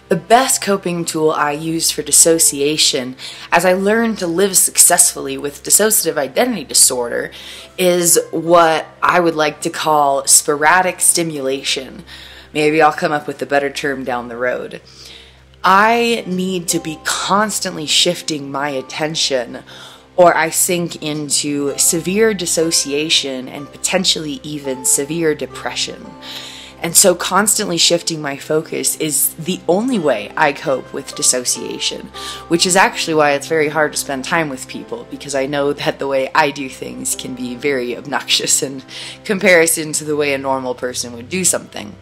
The best coping tool I use for dissociation, as I learned to live successfully with dissociative identity disorder, is what I would like to call sporadic stimulation. Maybe I'll come up with a better term down the road. I need to be constantly shifting my attention, or I sink into severe dissociation and potentially even severe depression. And so constantly shifting my focus is the only way I cope with dissociation, which is actually why it's very hard to spend time with people, because I know that the way I do things can be very obnoxious in comparison to the way a normal person would do something.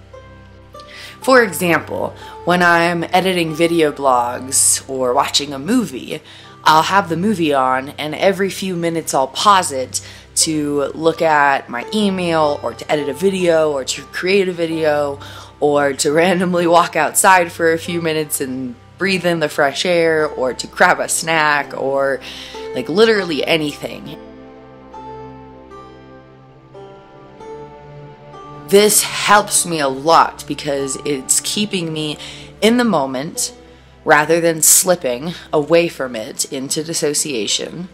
For example, when I'm editing video blogs or watching a movie, I'll have the movie on and every few minutes I'll pause it to look at my email or to edit a video or to create a video or to randomly walk outside for a few minutes and breathe in the fresh air or to grab a snack or like literally anything. This helps me a lot because it's keeping me in the moment rather than slipping away from it into dissociation.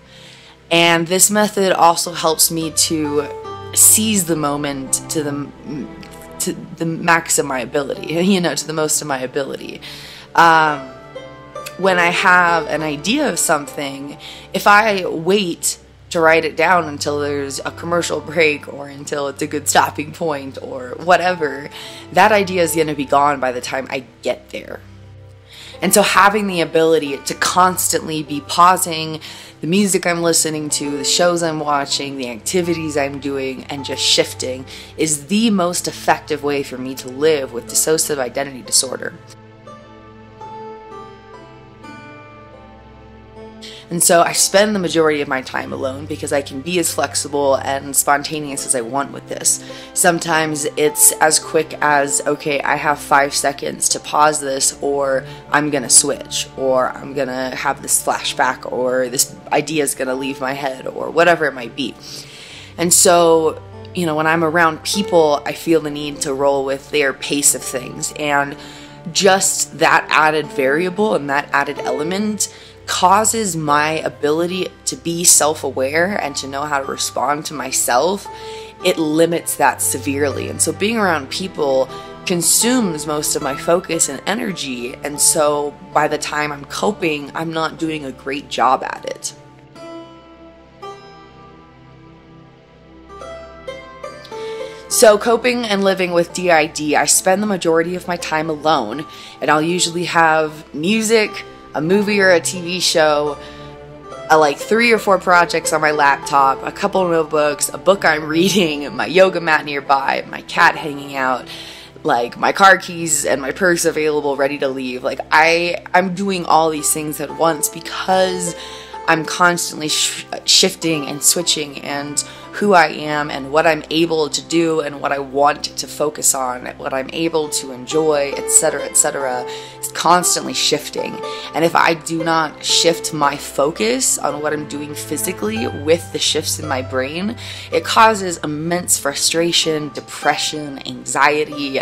And this method also helps me to seize the moment to the max of my ability, to the most of my ability. When I have an idea of something, if I wait to write it down until there's a commercial break or until it's a good stopping point or whatever, that idea is going to be gone by the time I get there. And so having the ability to constantly be pausing the music I'm listening to, the shows I'm watching, the activities I'm doing, and just shifting is the most effective way for me to live with dissociative identity disorder. And so I spend the majority of my time alone because I can be as flexible and spontaneous as I want with this. Sometimes it's as quick as, okay, I have 5 seconds to pause this, or I'm gonna switch, or I'm gonna have this flashback, or this idea is gonna leave my head, or whatever it might be. And so, when I'm around people, I feel the need to roll with their pace of things. And just that added variable and that added element causes my ability to be self-aware and to know how to respond to myself. It limits that severely. And so being around people consumes most of my focus and energy, and so by the time I'm coping, I'm not doing a great job at it. So coping and living with DID, I spend the majority of my time alone, and I'll usually have music, a movie or a TV show, like 3 or 4 projects on my laptop, a couple of notebooks, a book I'm reading, my yoga mat nearby, my cat hanging out, like my car keys and my purse available, ready to leave. Like I'm doing all these things at once because I'm constantly shifting and switching, and who I am and what I'm able to do and what I want to focus on, what I'm able to enjoy, etc., is constantly shifting. And if I do not shift my focus on what I'm doing physically with the shifts in my brain, it causes immense frustration, depression, anxiety,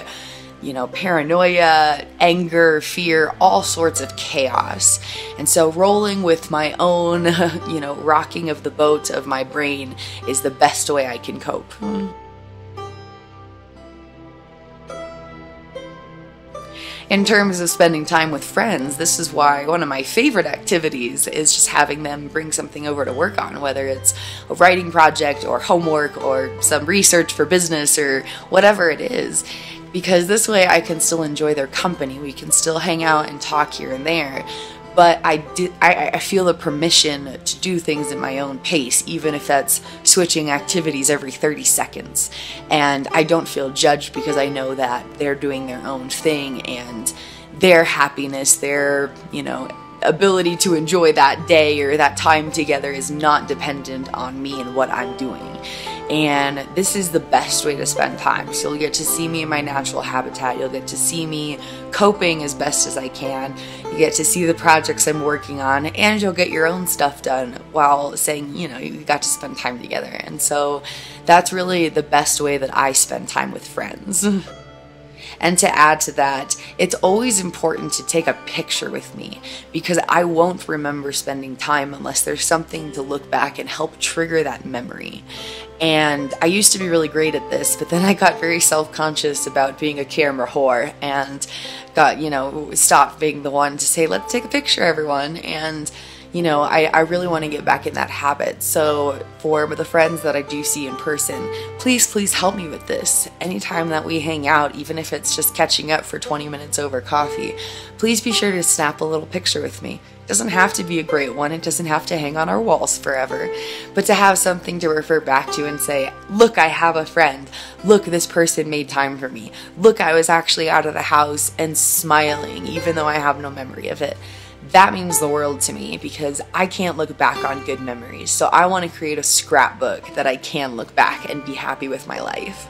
paranoia, anger, fear, all sorts of chaos. And so rolling with my own, rocking of the boat of my brain is the best way I can cope. In terms of spending time with friends, this is why one of my favorite activities is just having them bring something over to work on, whether it's a writing project or homework or some research for business or whatever it is. Because this way I can still enjoy their company. We can still hang out and talk here and there. But I feel the permission to do things at my own pace, even if that's switching activities every 30 seconds. And I don't feel judged because I know that they're doing their own thing, and their happiness, their, ability to enjoy that day or that time together is not dependent on me and what I'm doing. And this is the best way to spend time. So you'll get to see me in my natural habitat. You'll get to see me coping as best as I can. You get to see the projects I'm working on, and you'll get your own stuff done while saying, you got to spend time together. And so that's really the best way that I spend time with friends. And to add to that, it's always important to take a picture with me, because I won't remember spending time unless there's something to look back and help trigger that memory. And I used to be really great at this, but then I got very self-conscious about being a camera whore and got, stopped being the one to say, let's take a picture, everyone. And I really want to get back in that habit. So for the friends that I do see in person, please help me with this. Anytime that we hang out, even if it's just catching up for 20 minutes over coffee, please be sure to snap a little picture with me. It doesn't have to be a great one. It doesn't have to hang on our walls forever, but to have something to refer back to and say, look, I have a friend. Look, this person made time for me. Look, I was actually out of the house and smiling, even though I have no memory of it. That means the world to me, because I can't look back on good memories. So I want to create a scrapbook that I can look back and be happy with my life.